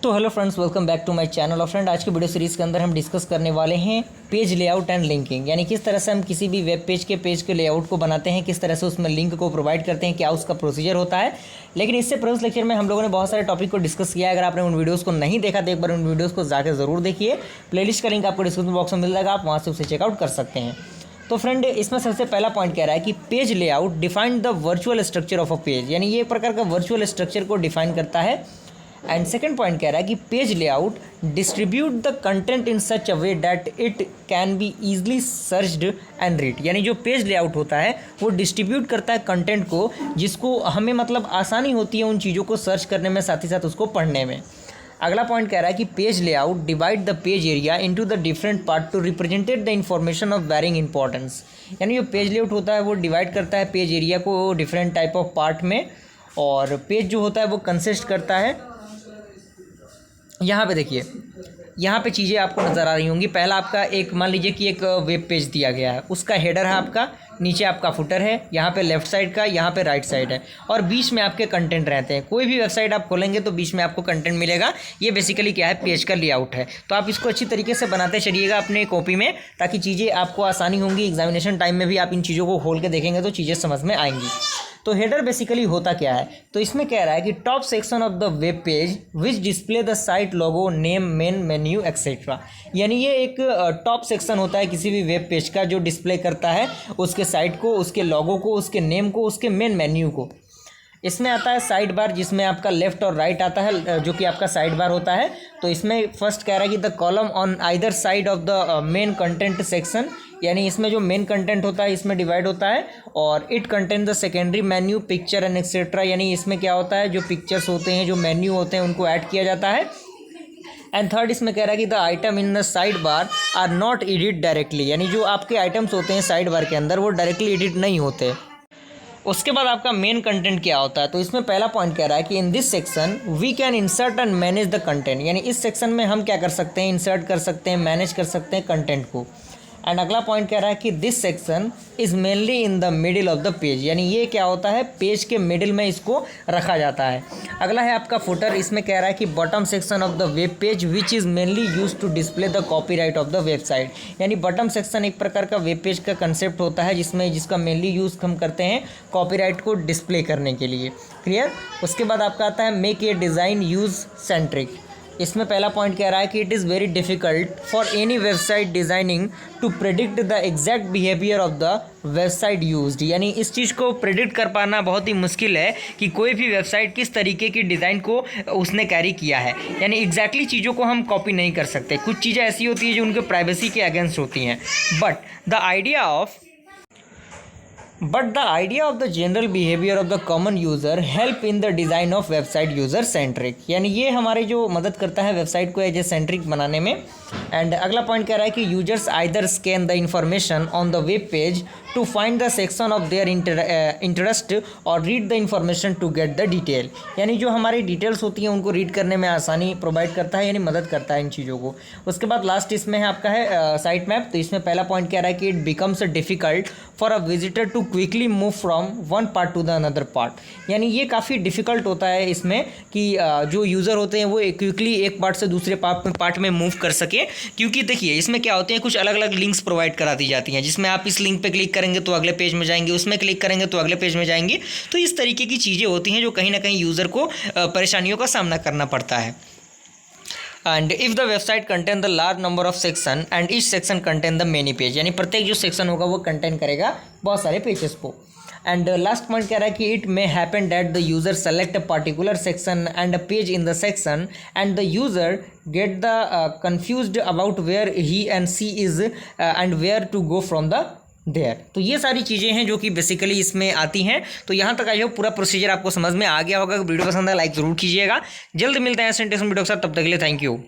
तो hello friends, welcome back to my channel. और friend, आज की वीडियो सीरीज़ के अंदर हम डिस्कस करने वाले हैं पेज लेआउट एंड लिंकिंग, यानी किस तरह से हम किसी भी वेब पेज के लेआउट को बनाते हैं, किस तरह से उसमें लिंक को प्रोवाइड करते हैं, क्या उसका प्रोसीजर होता है। लेकिन इससे प्रीवियस लेक्चर में हम लोगों ने बहुत सारे टॉपिक को डिस्कस किया है। अगर आपने उन वीडियोज़ को नहीं देखा तो एक बार उन वीडियोज़ को जाकर ज़रूर देखिए। प्लेलिस्ट का लिंक आपको डिस्क्रिप्शन बॉक्स में मिल जाएगा, आप वहाँ से उसे चेकआउट कर सकते हैं। तो फ्रेंड, इसमें सबसे पहला पॉइंट कह रहा है कि page layout define the virtual structure of a page, यानी ये एक प्रकार का वर्चुअल स्ट्रक्चर को डिफाइन करता है। एंड सेकेंड पॉइंट कह रहा है कि page layout distribute the content in such a way that it can be easily searched and read, यानी जो पेज लेआउट होता है वो डिस्ट्रीब्यूट करता है कंटेंट को, जिसको हमें मतलब आसानी होती है उन चीज़ों को सर्च करने में, साथ ही साथ उसको पढ़ने में। अगला पॉइंट कह रहा है कि page layout divide the page area into the different part to represented the information of varying importance, यानी जो पेज लेआउट होता है वो डिवाइड करता है पेज एरिया को डिफरेंट टाइप ऑफ पार्ट में। और पेज जो होता है वो कंसिस्ट करता है, यहाँ पे देखिए, यहाँ पे चीज़ें आपको नज़र आ रही होंगी। पहला आपका एक, मान लीजिए कि एक वेब पेज दिया गया है, उसका हेडर है आपका, नीचे आपका फुटर है, यहाँ पे लेफ्ट साइड का, यहाँ पे राइट साइड है, और बीच में आपके कंटेंट रहते हैं। कोई भी वेबसाइट आप खोलेंगे तो बीच में आपको कंटेंट मिलेगा। ये बेसिकली क्या है, पेज का लेआउट है। तो आप इसको अच्छी तरीके से बनाते चलिएगा अपने कॉपी में, ताकि चीज़ें आपको आसानी होंगी। एग्जामिनेशन टाइम में भी आप इन चीज़ों को खोल के देखेंगे तो चीज़ें समझ में आएंगी। तो हेडर बेसिकली होता क्या है, तो इसमें कह रहा है कि top section of the web page which display the site logo, name, main menu etcetera, यानी ये एक टॉप सेक्शन होता है किसी भी वेब पेज का, जो डिस्प्ले करता है उसके साइट को, उसके लोगो को, उसके नेम को, उसके मेन मेन्यू को। इसमें आता है साइड बार, जिसमें आपका लेफ्ट और राइट आता है, जो कि आपका साइड बार होता है। तो इसमें फर्स्ट कह रहा है कि the column on either side of the main content section, यानी इसमें जो मेन कंटेंट होता है इसमें डिवाइड होता है। और it contain the secondary menu, picture and etcetera, यानी इसमें क्या होता है, जो पिक्चर्स होते हैं, जो मेन्यू होते हैं, उनको ऐड किया जाता है। एंड थर्ड इसमें कह रहा है कि the item in the side bar are not edit directly, यानी जो आपके आइटम्स होते हैं साइड बार के अंदर वो डायरेक्टली एडिट नहीं होते। उसके बाद आपका मेन कंटेंट क्या होता है, तो इसमें पहला पॉइंट कह रहा है कि in this section we can insert and manage the content, यानी इस सेक्शन में हम क्या कर सकते हैं, इंसर्ट कर सकते हैं, मैनेज कर सकते हैं कंटेंट को। एंड अगला पॉइंट कह रहा है कि this section is mainly in the middle of the page, यानी ये क्या होता है, पेज के मिडिल में इसको रखा जाता है। अगला है आपका फुटर, इसमें कह रहा है कि bottom section of the web page which is mainly use to display the copyright of the website, यानी बॉटम सेक्शन एक प्रकार का वेब पेज का कंसेप्ट होता है जिसका मेनली यूज़ हम करते हैं कॉपीराइट को डिस्प्ले करने के लिए। क्लियर। उसके बाद आपका आता है make a design use centric, इसमें पहला पॉइंट कह रहा है कि it is very difficult for any website designing to predict the exact behaviour of the website used, यानी इस चीज़ को प्रेडिक्ट कर पाना बहुत ही मुश्किल है कि कोई भी वेबसाइट किस तरीके की डिज़ाइन को उसने कैरी किया है, यानी एग्जैक्टली चीज़ों को हम कॉपी नहीं कर सकते। कुछ चीज़ें ऐसी होती हैं जो उनके प्राइवेसी के अगेंस्ट होती हैं। But the idea of the general behavior of the common user help in the design of website user centric, यानी ये हमारे जो मदद करता है वेबसाइट को एज ए सेंट्रिक बनाने में। एंड अगला पॉइंट कह रहा है कि users either scan the information on the web page to find the section of their interest और read the information to get the detail, यानी जो हमारी डिटेल्स होती हैं उनको रीड करने में आसानी प्रोवाइड करता है, यानी मदद करता है इन चीज़ों को। उसके बाद लास्ट इसमें है आपका है साइट मैप, तो इसमें पहला पॉइंट कह रहा है कि it becomes difficult for a visitor to quickly move from one part to the another part, यानी ये काफ़ी डिफ़िकल्ट होता है इसमें कि जो यूज़र होते हैं वो क्विकली एक पार्ट से दूसरे पार्ट में मूव कर सके। क्योंकि देखिए इसमें क्या होते हैं, कुछ अलग अलग लिंक्स प्रोवाइड करा दी जाती हैं, जिसमें आप इस लिंक पे क्लिक करेंगे तो अगले पेज में जाएंगे, उसमें क्लिक करेंगे तो अगले पेज में जाएंगे। तो इस तरीके की चीज़ें होती हैं जो कहीं ना कहीं यूज़र को परेशानियों का सामना करना पड़ता है। And if the website contain the large number of section and each section contain the many page, यानी प्रत्येक जो सेक्शन होगा वो कंटेन करेगा बहुत सारे पेजेस को। एंड लास्ट पॉइंट कह रहा है कि it may happen that the user select a particular section and a page in the section and the user get the confused about where he and she is and where to go from the there. तो ये सारी चीज़ें हैं जो कि basically इसमें आती हैं। तो यहाँ तक आई होप पूरा प्रोसीजर आपको समझ में आ गया होगा। वीडियो पसंद है लाइक ज़रूर कीजिएगा। जल्द मिलते हैं ऐसे इंटरेस्टिंग वीडियो के साथ, तब तक के लिए थैंक यू।